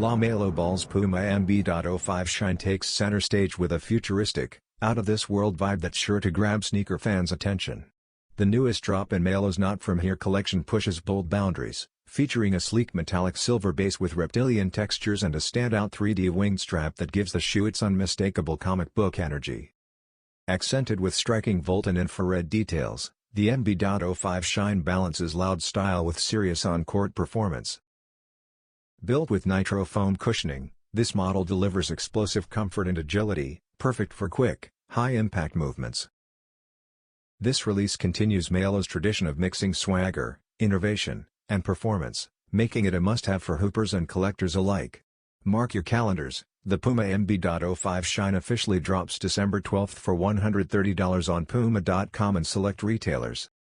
LaMelo Ball's Puma MB.05 shine takes center stage with a futuristic, out-of-this-world vibe that's sure to grab sneaker fans' attention. The newest drop in Melo's Not From Here collection pushes bold boundaries, featuring a sleek metallic silver base with reptilian textures and a standout 3D winged strap that gives the shoe its unmistakable comic book energy. Accented with striking volt and infrared details, the MB.05 shine balances loud style with serious on-court performance. Built with NITRO foam cushioning, this model delivers explosive comfort and agility, perfect for quick, high-impact movements. This release continues Melo's tradition of mixing swagger, innovation, and performance, making it a must-have for hoopers and collectors alike. Mark your calendars, the Puma MB.05 shine officially drops December 12 for $130 on PUMA.com and select retailers.